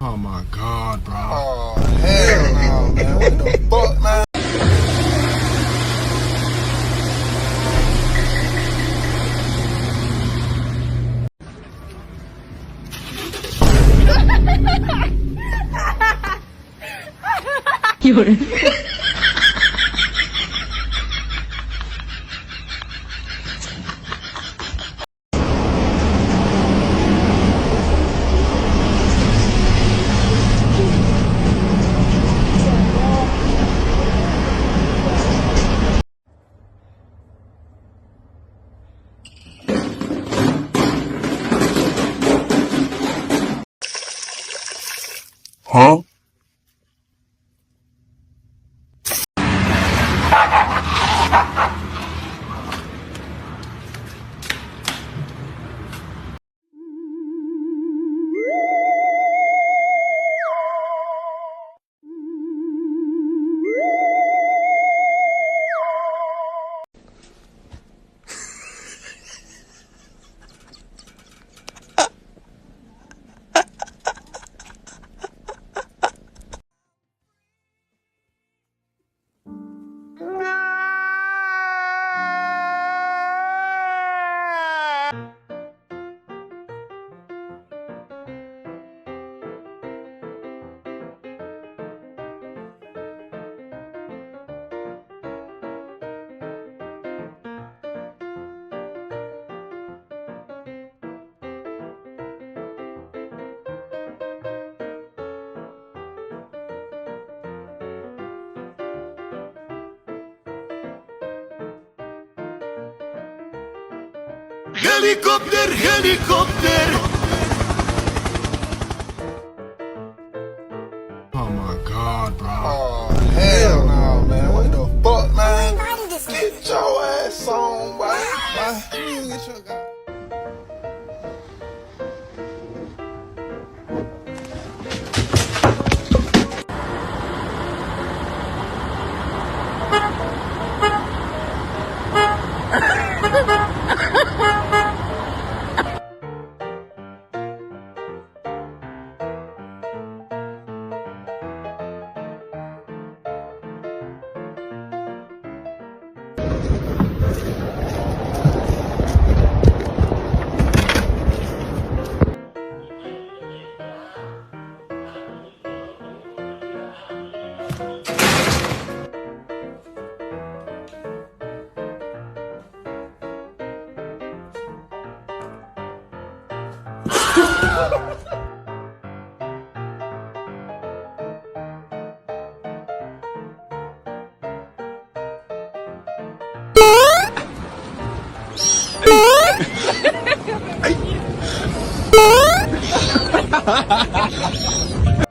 Oh my god, bro. Oh, hell no, man. What the fuck, man? Huh? Helikopter, helikopter. Oh my god, bro. Oh, hell no, man. What the fuck, man? Get your ass on, boy. You get your guy.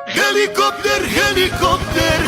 Helikopter, helikopter.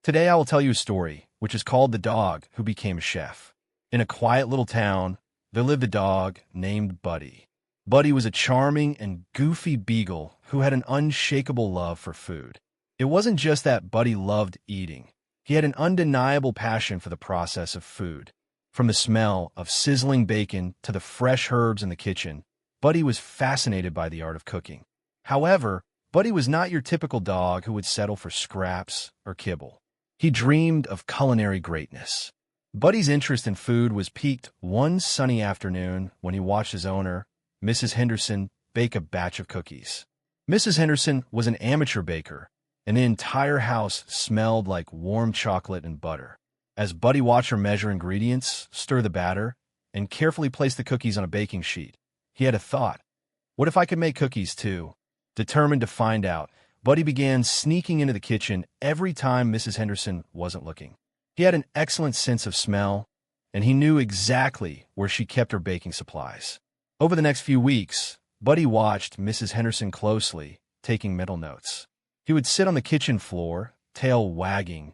Today I will tell you a story, which is called The Dog Who Became a Chef. In a quiet little town, there lived a dog named Buddy. Buddy was a charming and goofy beagle who had an unshakable love for food. It wasn't just that Buddy loved eating. He had an undeniable passion for the process of food. From the smell of sizzling bacon to the fresh herbs in the kitchen, Buddy was fascinated by the art of cooking. However, Buddy was not your typical dog who would settle for scraps or kibble. He dreamed of culinary greatness. Buddy's interest in food was piqued one sunny afternoon when he watched his owner, Mrs. Henderson, bake a batch of cookies. Mrs. Henderson was an amateur baker, and the entire house smelled like warm chocolate and butter. As Buddy watched her measure ingredients, stir the batter, and carefully place the cookies on a baking sheet, he had a thought. What if I could make cookies too? Determined to find out, Buddy began sneaking into the kitchen every time Mrs. Henderson wasn't looking. He had an excellent sense of smell, and he knew exactly where she kept her baking supplies. Over the next few weeks, Buddy watched Mrs. Henderson closely, taking mental notes. He would sit on the kitchen floor, tail wagging,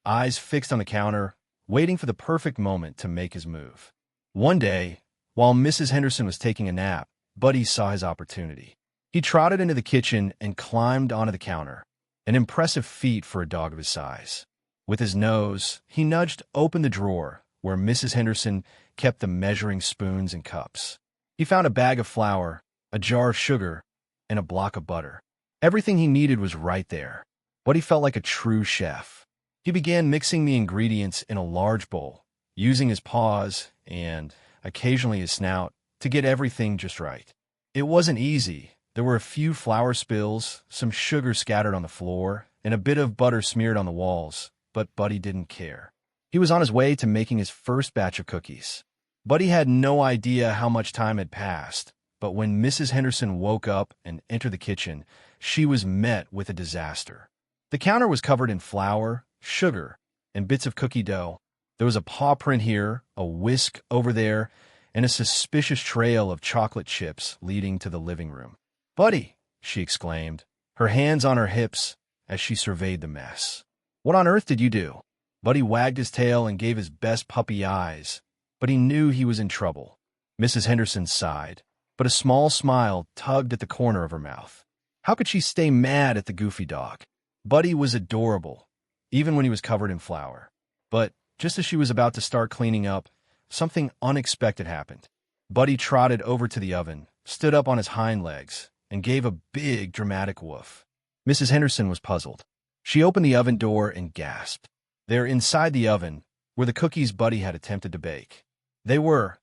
eyes fixed on the counter, waiting for the perfect moment to make his move. One day, while Mrs. Henderson was taking a nap, Buddy saw his opportunity. He trotted into the kitchen and climbed onto the counter, an impressive feat for a dog of his size. With his nose, he nudged open the drawer where Mrs. Henderson kept the measuring spoons and cups. He found a bag of flour, a jar of sugar, and a block of butter. Everything he needed was right there. Buddy felt like a true chef. He began mixing the ingredients in a large bowl, using his paws and occasionally his snout to get everything just right. It wasn't easy. There were a few flour spills, some sugar scattered on the floor, and a bit of butter smeared on the walls, but Buddy didn't care. He was on his way to making his first batch of cookies. Buddy had no idea how much time had passed, but when Mrs. Henderson woke up and entered the kitchen, she was met with a disaster. The counter was covered in flour, sugar, and bits of cookie dough. There was a paw print here, a whisk over there, and a suspicious trail of chocolate chips leading to the living room. "Buddy," she exclaimed, her hands on her hips as she surveyed the mess. "What on earth did you do?" Buddy wagged his tail and gave his best puppy eyes, but he knew he was in trouble. Mrs. Henderson sighed, but a small smile tugged at the corner of her mouth. How could she stay mad at the goofy dog? Buddy was adorable, even when he was covered in flour. But just as she was about to start cleaning up, something unexpected happened. Buddy trotted over to the oven, stood up on his hind legs, and gave a big, dramatic woof. Mrs. Henderson was puzzled. She opened the oven door and gasped. There, inside the oven, were the cookies Buddy had attempted to bake. They weren't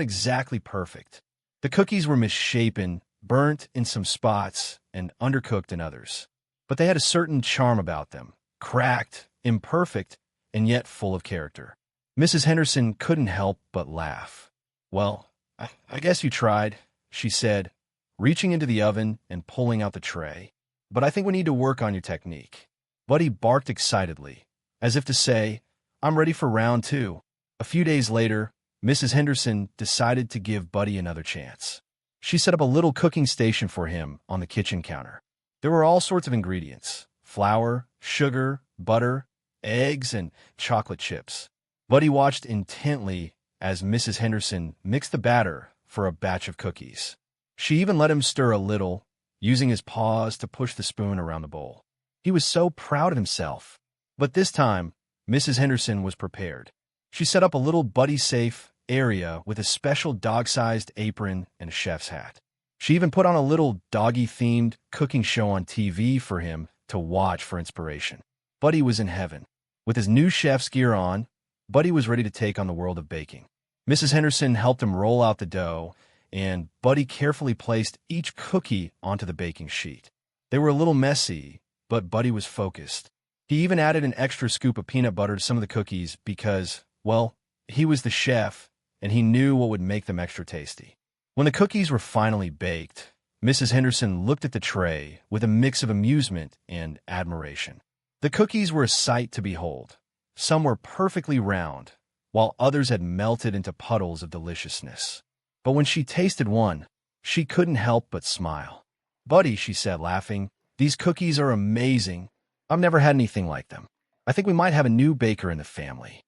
exactly perfect. The cookies were misshapen, burnt in some spots, and undercooked in others. But they had a certain charm about them, cracked, imperfect, and yet full of character. Mrs. Henderson couldn't help but laugh. "Well, I guess you tried," she said, reaching into the oven and pulling out the tray. "But I think we need to work on your technique." Buddy barked excitedly, as if to say, "I'm ready for round two." A few days later, Mrs. Henderson decided to give Buddy another chance. She set up a little cooking station for him on the kitchen counter. There were all sorts of ingredients: flour, sugar, butter, eggs, and chocolate chips. Buddy watched intently as Mrs. Henderson mixed the batter for a batch of cookies. She even let him stir a little, using his paws to push the spoon around the bowl. He was so proud of himself. But this time, Mrs. Henderson was prepared. She set up a little Buddy-safe area with a special dog-sized apron and a chef's hat. She even put on a little doggy-themed cooking show on TV for him to watch for inspiration. Buddy was in heaven. With his new chef's gear on, Buddy was ready to take on the world of baking. Mrs. Henderson helped him roll out the dough, and Buddy carefully placed each cookie onto the baking sheet. They were a little messy, but Buddy was focused. He even added an extra scoop of peanut butter to some of the cookies because, well, he was the chef, and he knew what would make them extra tasty. When the cookies were finally baked, Mrs. Henderson looked at the tray with a mix of amusement and admiration. The cookies were a sight to behold. Some were perfectly round, while others had melted into puddles of deliciousness. But when she tasted one, she couldn't help but smile. "Buddy," she said, laughing, "these cookies are amazing, I've never had anything like them. I think we might have a new baker in the family."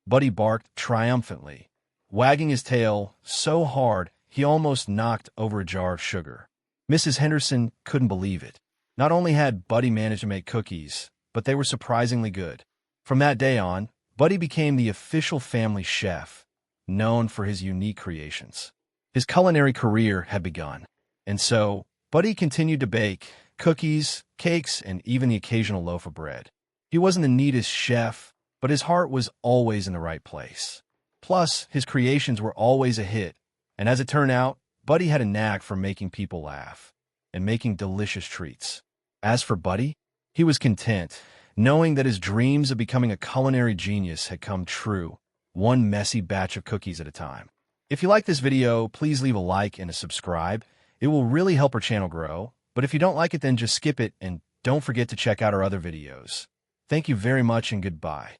Buddy barked triumphantly, wagging his tail so hard he almost knocked over a jar of sugar. Mrs. Henderson couldn't believe it. Not only had Buddy managed to make cookies, but they were surprisingly good. From that day on, Buddy became the official family chef, known for his unique creations. His culinary career had begun, and so Buddy continued to bake cookies, cakes, and even the occasional loaf of bread. He wasn't the neatest chef, but his heart was always in the right place. Plus, his creations were always a hit, and as it turned out, Buddy had a knack for making people laugh and making delicious treats. As for Buddy, he was content, knowing that his dreams of becoming a culinary genius had come true, one messy batch of cookies at a time. If you like this video, please leave a like and a subscribe. It will really help our channel grow, but if you don't like it, then just skip it and don't forget to check out our other videos. Thank you very much and goodbye.